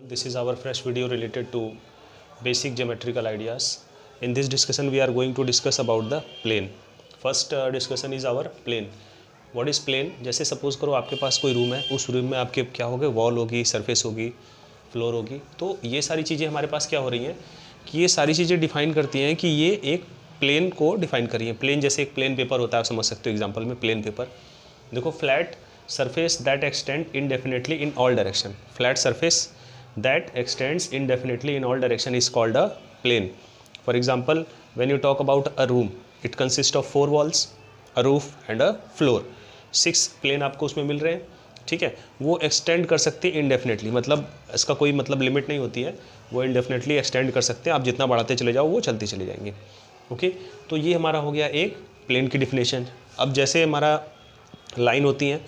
This is our fresh video related to basic geometrical ideas. In this discussion we are going to discuss about the plane. First discussion is our plane. What is plane? जैसे suppose करो आपके पास कोई room है, उस room में आपके क्या होगा, वॉल होगी, सरफेस होगी, फ्लोर होगी. तो ये सारी चीज़ें हमारे पास क्या हो रही हैं कि ये सारी चीज़ें डिफाइन करती हैं कि ये एक प्लेन को डिफाइन कर रही है. प्लेन जैसे एक प्लेन पेपर होता है, आप समझ सकते हो एग्जांपल में प्लेन पेपर. देखो, flat surface that extend indefinitely in all direction. Flat surface that extends indefinitely in all direction is called a plane. For example, when you talk about a room, it consists of 4 walls, a roof and a floor. 6 plane आपको उसमें मिल रहे हैं, ठीक है. वो extend कर सकते हैं इनडेफिनेटली, मतलब इसका कोई मतलब लिमिट नहीं होती है, वो इनडेफिनेटली एक्सटेंड कर सकते हैं. आप जितना बढ़ाते चले जाओ वो चलते चले जाएंगे. ओके, तो ये हमारा हो गया एक प्लेन की डिफिनेशन. अब जैसे हमारा लाइन होती हैं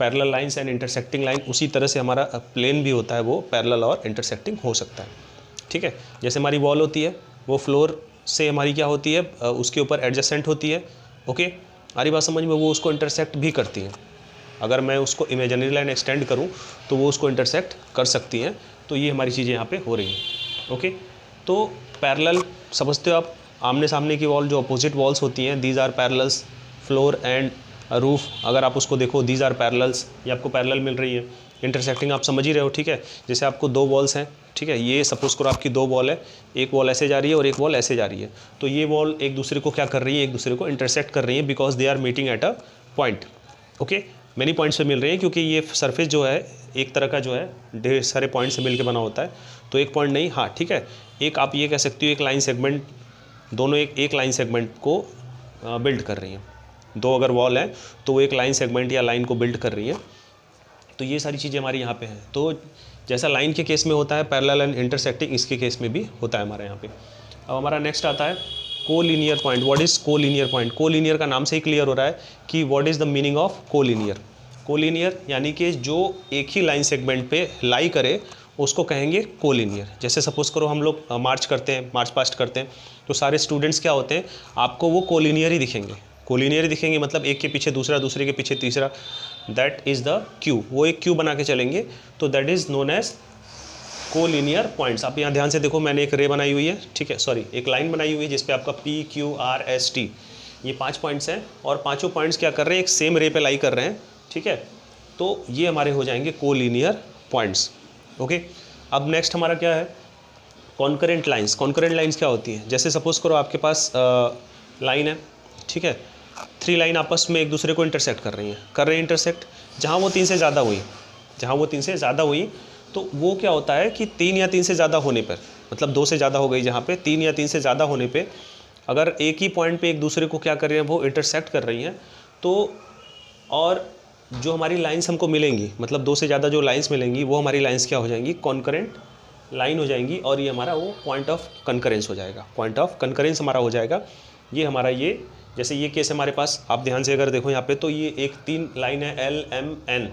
parallel lines and intersecting line, उसी तरह से हमारा प्लेन भी होता है, वो पैरेलल और इंटरसेक्टिंग हो सकता है, ठीक है. जैसे हमारी वॉल होती है, वो फ्लोर से हमारी क्या होती है, उसके ऊपर एडजेसेंट होती है. ओके, हमारी बात समझ में, वो उसको इंटरसेक्ट भी करती हैं. अगर मैं उसको इमेजिनरी लाइन एक्सटेंड करूं तो वो उसको इंटरसेक्ट कर सकती हैं. तो ये हमारी चीज़ें यहाँ पे हो रही हैं. ओके, तो पैरेलल समझते हो आप, आमने सामने की वॉल जो अपोजिट वॉल्स होती हैं, these are parallels. Floor and roof अगर आप उसको देखो, दीज आर पैरेलल्स, ये आपको पैरेलल मिल रही है. इंटरसेक्टिंग आप समझ ही रहे हो, ठीक है. जैसे आपको 2 वॉल्स हैं, ठीक है, ये सपोज करो आपकी 2 वॉल है, एक वॉल ऐसे जा रही है और एक वॉल ऐसे जा रही है. तो ये वॉल एक दूसरे को क्या कर रही है, एक दूसरे को इंटरसेक्ट कर रही है, because they are meeting at a point. Okay, many points पे मिल रही है, क्योंकि ये सरफेस जो है एक तरह का जो है ढेर सारे पॉइंट से मिल के बना होता है. तो एक पॉइंट नहीं, हाँ ठीक है, एक आप ये कह सकते हो एक लाइन सेगमेंट, दोनों एक लाइन सेगमेंट को बिल्ड कर रही हैं. 2 अगर वॉल है तो वो एक लाइन सेगमेंट या लाइन को बिल्ड कर रही है. तो ये सारी चीज़ें हमारी यहाँ पे हैं. तो जैसा लाइन के केस में होता है पैरेलल एंड इंटरसेक्टिंग, इसके केस में भी होता है हमारे यहाँ पे. अब हमारा नेक्स्ट आता है collinear point. What is collinear point? Collinear का नाम से ही क्लियर हो रहा है कि what is the meaning of collinear. Collinear यानी कि जो एक ही लाइन सेगमेंट पे लाई करे उसको कहेंगे कोलिनियर. जैसे सपोज करो हम लोग मार्च करते हैं, मार्च पास्ट करते हैं, तो सारे स्टूडेंट्स क्या होते हैं, आपको वो कोलिनियर ही दिखेंगे. कोलिनियर दिखेंगे मतलब एक के पीछे दूसरा, दूसरे के पीछे तीसरा. दैट इज़ द क्यू, वो एक क्यू बना के चलेंगे. तो that is known as collinear points. आप यहाँ ध्यान से देखो, मैंने एक रे बनाई हुई है, ठीक है, सॉरी एक लाइन बनाई हुई है जिसपे आपका P Q R S T, ये 5 पॉइंट्स हैं, और पाँचों पॉइंट्स क्या कर रहे हैं, एक सेम रे पे लाई कर रहे हैं, ठीक है. तो ये हमारे हो जाएंगे कोलिनियर पॉइंट्स. ओके, अब नेक्स्ट हमारा क्या है, कॉन्करेंट लाइन्स. कॉन्करेंट लाइन्स क्या होती हैं? जैसे सपोज करो आपके पास लाइन है, ठीक है, 3 लाइन आपस में एक दूसरे को इंटरसेक्ट कर रही हैं, इंटरसेक्ट. जहाँ वो 3 से ज़्यादा हुई, तो वो क्या होता है कि 3 या 3 से ज़्यादा होने पर, मतलब 2 से ज़्यादा हो गई, जहाँ पे 3 या 3 से ज़्यादा होने पे अगर एक ही पॉइंट पे एक दूसरे को क्या कर रही हैं, वो इंटरसेक्ट कर रही हैं, तो और जो हमारी लाइंस हमको मिलेंगी, मतलब 2 से ज़्यादा जो लाइंस मिलेंगी, वो हमारी लाइंस क्या हो जाएंगी, कॉन्करेंट लाइन हो जाएंगी. और ये हमारा वो पॉइंट ऑफ कंकरेंस हो जाएगा. पॉइंट ऑफ कंकरेंस हमारा हो जाएगा. ये हमारा ये, जैसे ये केस हमारे पास, आप ध्यान से अगर देखो यहाँ पे, तो ये एक 3 लाइन है, L M N.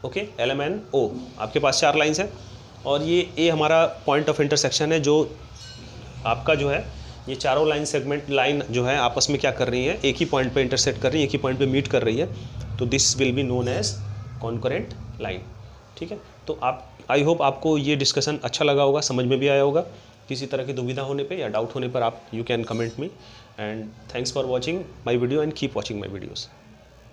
Okay, L M N O, आपके पास 4 लाइन्स हैं. और ये ए हमारा पॉइंट ऑफ इंटरसेक्शन है, जो आपका जो है ये चारों लाइन सेगमेंट लाइन जो है आपस में क्या कर रही है, एक ही पॉइंट पे इंटरसेक्ट कर रही है, एक ही पॉइंट पे मीट कर रही है. तो this will be known as concurrent line, ठीक है. तो आप, आई होप आपको ये डिस्कशन अच्छा लगा होगा, समझ में भी आया होगा. किसी तरह की दुविधा होने पे या डाउट होने पर आप you can comment me. And thanks for watching my video and keep watching my videos.